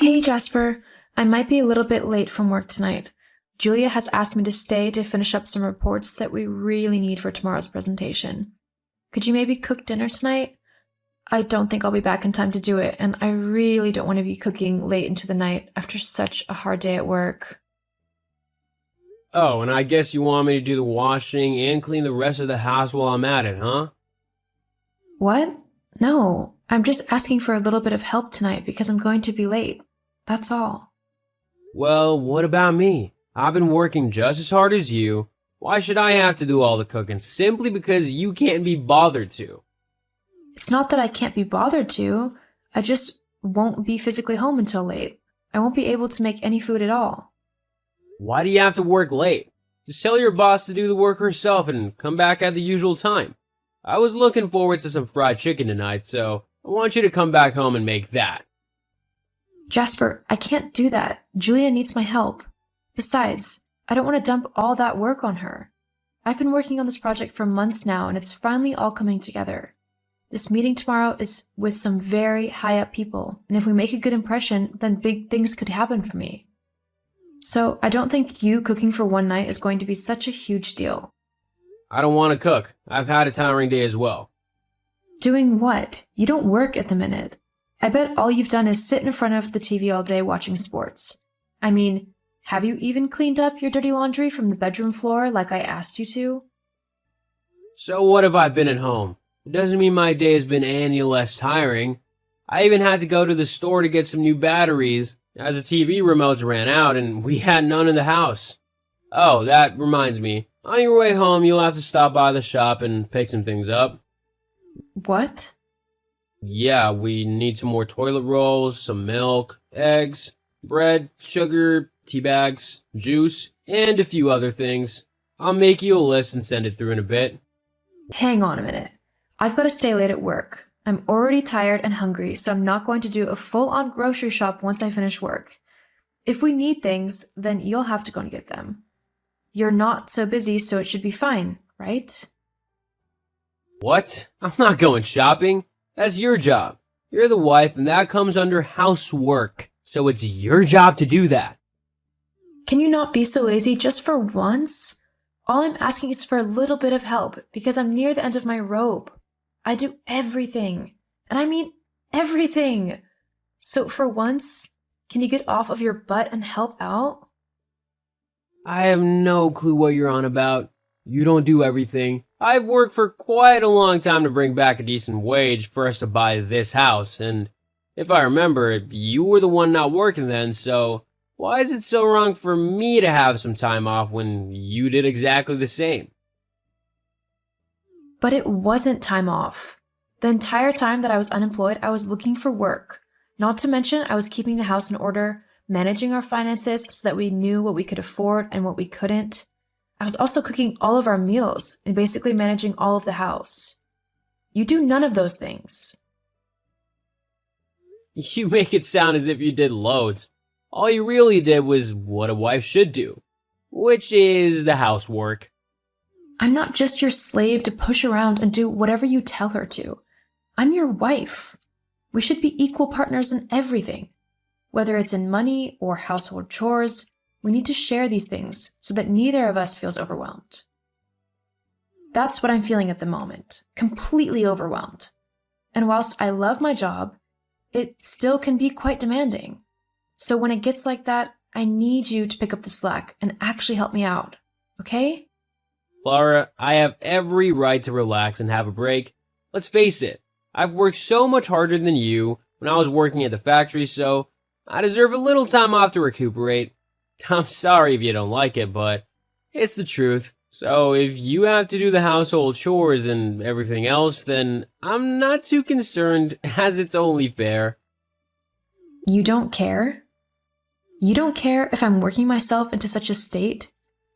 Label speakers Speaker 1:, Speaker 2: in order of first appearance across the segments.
Speaker 1: Hey Jasper, I might be a little bit late from work tonight. Julia has asked me to stay to finish up some reports that we really need for tomorrow's presentation. Could you maybe cook dinner tonight? I don't think I'll be back in time to do it, and I really don't want to be cooking late into the night after such a hard day at work.
Speaker 2: Oh, and I guess you want me to do the washing and clean the rest of the house while I'm at it, huh?
Speaker 1: What? No, I'm just asking for a little bit of help tonight because I'm going to be late. That's all.
Speaker 2: Well, what about me? I've been working just as hard as you. Why should I have to do all the cooking simply because you can't be bothered to?
Speaker 1: It's not that I can't be bothered to, I just won't be physically home until late. I won't be able to make any food at all.
Speaker 2: Why do you have to work late? Just tell your boss to do the work herself and come back at the usual time. I was looking forward to some fried chicken tonight, so I want you to come back home and make that.
Speaker 1: Jasper, I can't do that. Julia needs my help. Besides, I don't want to dump all that work on her. I've been working on this project for months now, and it's finally all coming together. This meeting tomorrow is with some very high-up people, and if we make a good impression, then big things could happen for me. So I don't think you cooking for one night is going to be such a huge deal.
Speaker 2: I don't want to cook. I've had a tiring day as well.
Speaker 1: Doing what? You don't work at the minute. I bet all you've done is sit in front of the TV all day watching sports. I mean, have you even cleaned up your dirty laundry from the bedroom floor like I asked you to?
Speaker 2: So what if I've been at home? It doesn't mean my day has been any less tiring. I even had to go to the store to get some new batteries, as the TV remotes ran out and we had none in the house. Oh, that reminds me. On your way home, you'll have to stop by the shop and pick some things up.
Speaker 1: What?
Speaker 2: Yeah, we need some more toilet rolls, some milk, eggs, bread, sugar, tea bags, juice, and a few other things. I'll make you a list and send it through in a bit.
Speaker 1: Hang on a minute. I've got to stay late at work. I'm already tired and hungry, so I'm not going to do a full-on grocery shop once I finish work. If we need things, then you'll have to go and get them. You're not so busy, so it should be fine, right?
Speaker 2: What? I'm not going shopping. That's your job. You're the wife, and that comes under housework. So it's your job to do that.
Speaker 1: Can you not be so lazy just for once? All I'm asking is for a little bit of help because I'm near the end of my rope. I do everything, and I mean everything. So for once, can you get off of your butt and help out?
Speaker 2: I have no clue what you're on about. You don't do everything. I've worked for quite a long time to bring back a decent wage for us to buy this house, and if I remember, you were the one not working then, so why is it so wrong for me to have some time off when you did exactly the same?
Speaker 1: But it wasn't time off. The entire time that I was unemployed, I was looking for work. Not to mention, I was keeping the house in order, managing our finances so that we knew what we could afford and what we couldn't. I was also cooking all of our meals and basically managing all of the house. You do none of those things.
Speaker 2: You make it sound as if you did loads. All you really did was what a wife should do, which is the housework.
Speaker 1: I'm not just your slave to push around and do whatever you tell her to. I'm your wife. We should be equal partners in everything. Whether it's in money or household chores, we need to share these things so that neither of us feels overwhelmed. That's what I'm feeling at the moment, completely overwhelmed. And whilst I love my job, it still can be quite demanding. So when it gets like that, I need you to pick up the slack and actually help me out, okay?
Speaker 2: Clara, I have every right to relax and have a break. Let's face it, I've worked so much harder than you when I was working at the factory, so I deserve a little time off to recuperate. I'm sorry if you don't like it, but it's the truth. So if you have to do the household chores and everything else, then I'm not too concerned, as it's only fair.
Speaker 1: You don't care? You don't care if I'm working myself into such a state,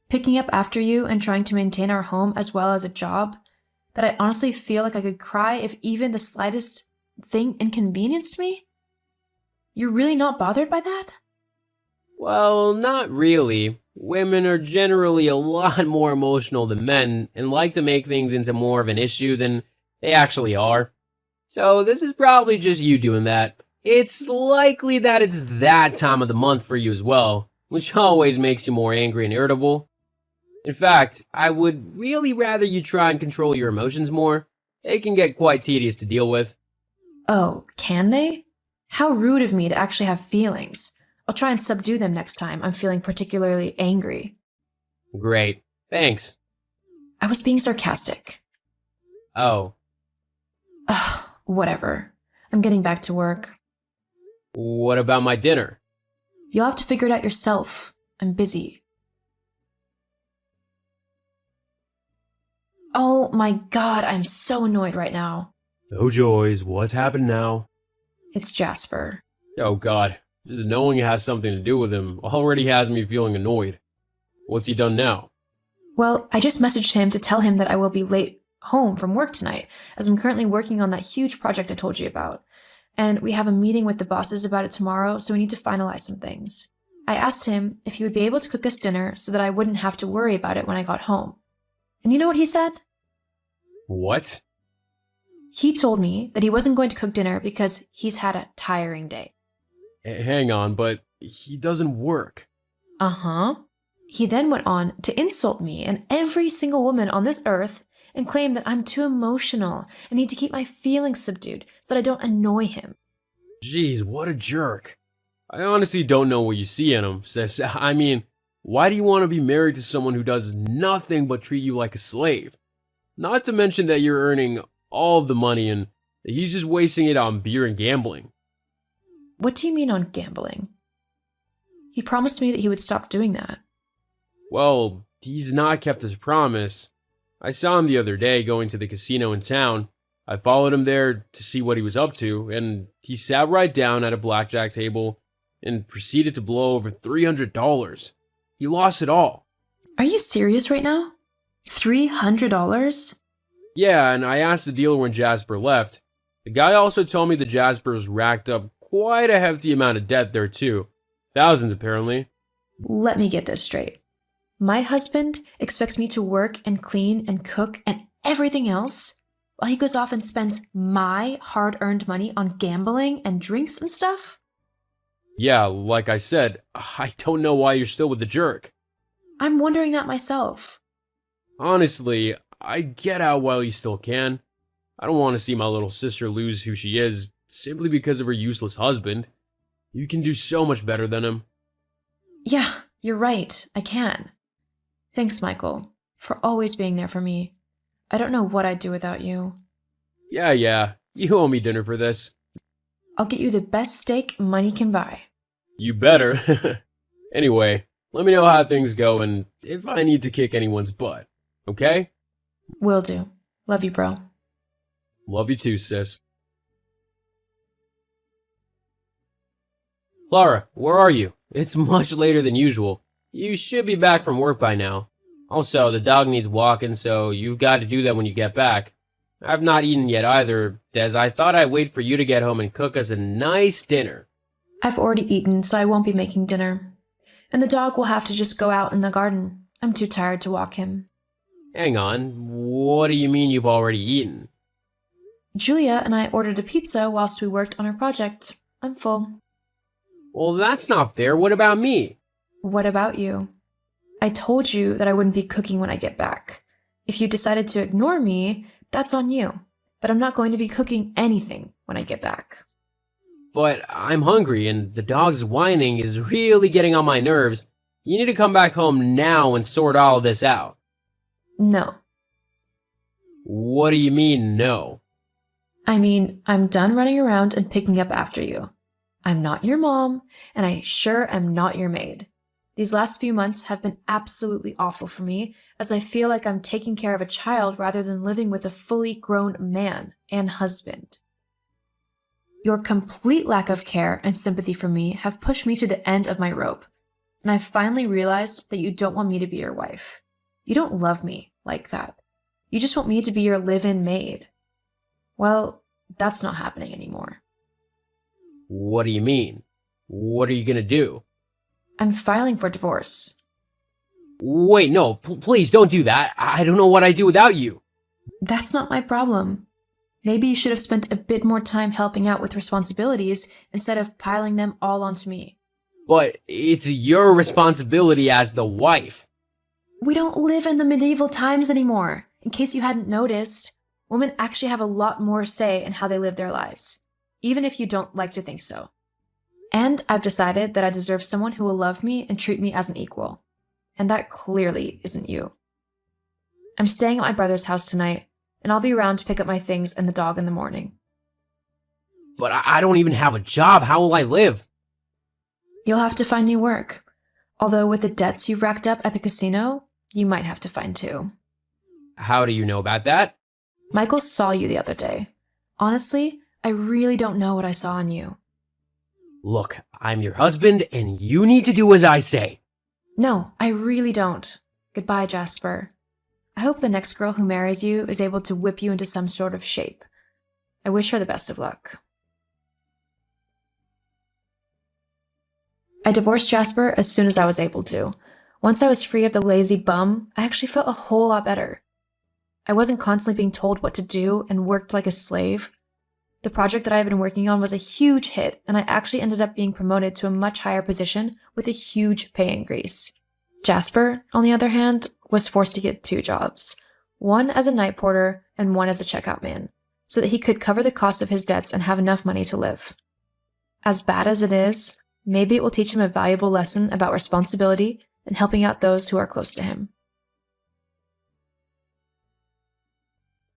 Speaker 1: picking up after you and trying to maintain our home as well as a job, that I honestly feel like I could cry if even the slightest thing inconvenienced me? You're really not bothered by that?
Speaker 2: Well, not really. Women are generally a lot more emotional than men and like to make things into more of an issue than they actually are. So this is probably just you doing that. It's likely that it's that time of the month for you as well, which always makes you more angry and irritable. In fact, I would really rather you try and control your emotions more. They can get quite tedious to deal with.
Speaker 1: Oh, can they? How rude of me to actually have feelings. I'll try and subdue them next time I'm feeling particularly angry.
Speaker 2: Great, thanks.
Speaker 1: I was being sarcastic.
Speaker 2: Oh,
Speaker 1: Ugh, whatever. I'm getting back to work.
Speaker 2: what about my dinner?
Speaker 1: You'll have to figure it out yourself. I'm busy. Oh my god, I'm so annoyed right now.
Speaker 2: No joys, what's happened now?
Speaker 1: It's Jasper.
Speaker 2: Oh god, just knowing it has something to do with him already has me feeling annoyed. What's he done now?
Speaker 1: Well, I just messaged him to tell him that I will be late home from work tonight, as I'm currently working on that huge project I told you about. And we have a meeting with the bosses about it tomorrow, so we need to finalize some things. I asked him if he would be able to cook us dinner so that I wouldn't have to worry about it when I got home. And you know what he said?
Speaker 2: What?
Speaker 1: He told me that he wasn't going to cook dinner because he's had a tiring day.
Speaker 2: Hang on, but he doesn't work.
Speaker 1: Uh-huh. He then went on to insult me and every single woman on this earth and claim that I'm too emotional and need to keep my feelings subdued so that I don't annoy him.
Speaker 2: Jeez, what a jerk. I honestly don't know what you see in him, sis. I mean, why do you want to be married to someone who does nothing but treat you like a slave? Not to mention that you're earning all of the money and that he's just wasting it on beer and gambling.
Speaker 1: What do you mean on gambling? He promised me that he would stop doing that.
Speaker 2: Well, he's not kept his promise. I saw him the other day going to the casino in town. I followed him there to see what he was up to, and he sat right down at a blackjack table and proceeded to blow over $300. He lost it all.
Speaker 1: Are you serious right now? $300?
Speaker 2: Yeah, and I asked the dealer when Jasper left. The guy also told me that Jasper's racked up quite a hefty amount of debt there too. Thousands apparently.
Speaker 1: Let me get this straight. My husband expects me to work and clean and cook and everything else while he goes off and spends my hard-earned money on gambling and drinks and stuff?
Speaker 2: Yeah, like I said, I don't know why you're still with the jerk.
Speaker 1: I'm wondering that myself.
Speaker 2: Honestly, I get out while you still can. I don't want to see my little sister lose who she is simply because of her useless husband. You can do so much better than him.
Speaker 1: Yeah, you're right. I can. Thanks, Michael, for always being there for me. I don't know what I'd do without you.
Speaker 2: Yeah, you owe me dinner for this.
Speaker 1: I'll get you the best steak money can buy.
Speaker 2: You better. Anyway, let me know how things go and if I need to kick anyone's butt. Okay?
Speaker 1: Will do. Love you, bro.
Speaker 2: Love you too, sis. Laura, where are you? It's much later than usual. You should be back from work by now. Also, the dog needs walking, so you've got to do that when you get back. I've not eaten yet either, as I thought I'd wait for you to get home and cook us a nice dinner.
Speaker 1: I've already eaten, so I won't be making dinner. And the dog will have to just go out in the garden. I'm too tired to walk him.
Speaker 2: Hang on, what do you mean you've already eaten?
Speaker 1: Julia and I ordered a pizza whilst we worked on our project. I'm full.
Speaker 2: Well, that's not fair. What about me?
Speaker 1: What about you? I told you that I wouldn't be cooking when I get back. If you decided to ignore me, that's on you. But I'm not going to be cooking anything when I get back.
Speaker 2: But I'm hungry and the dog's whining is really getting on my nerves. You need to come back home now and sort all of this out.
Speaker 1: No.
Speaker 2: What do you mean, no?
Speaker 1: I mean, I'm done running around and picking up after you. I'm not your mom, and I sure am not your maid. These last few months have been absolutely awful for me, as I feel like I'm taking care of a child rather than living with a fully grown man and husband. Your complete lack of care and sympathy for me have pushed me to the end of my rope, and I've finally realized that you don't want me to be your wife. You don't love me like that. You just want me to be your live-in maid. Well, that's not happening anymore.
Speaker 2: What do you mean? What are you gonna do?
Speaker 1: I'm filing for divorce.
Speaker 2: Wait, no, please don't do that. I don't know what I'd do without you.
Speaker 1: That's not my problem. Maybe you should have spent a bit more time helping out with responsibilities instead of piling them all onto me.
Speaker 2: But it's your responsibility as the wife.
Speaker 1: We don't live in the medieval times anymore. In case you hadn't noticed, women actually have a lot more say in how they live their lives, even if you don't like to think so. And I've decided that I deserve someone who will love me and treat me as an equal. And that clearly isn't you. I'm staying at my brother's house tonight, and I'll be around to pick up my things and the dog in the morning.
Speaker 2: But I don't even have a job. How will I live?
Speaker 1: You'll have to find new work. Although with the debts you've racked up at the casino, you might have to find two.
Speaker 2: How do you know about that?
Speaker 1: Michael saw you the other day. Honestly, I really don't know what I saw in you.
Speaker 2: Look, I'm your husband, and you need to do as I say.
Speaker 1: No, I really don't. Goodbye, Jasper. I hope the next girl who marries you is able to whip you into some sort of shape. I wish her the best of luck. I divorced Jasper as soon as I was able to. Once I was free of the lazy bum, I actually felt a whole lot better. I wasn't constantly being told what to do and worked like a slave. The project that I had been working on was a huge hit, and I actually ended up being promoted to a much higher position with a huge pay increase. Jasper, on the other hand, was forced to get 2 jobs, one as a night porter and one as a checkout man, so that he could cover the cost of his debts and have enough money to live. As bad as it is, maybe it will teach him a valuable lesson about responsibility and helping out those who are close to him.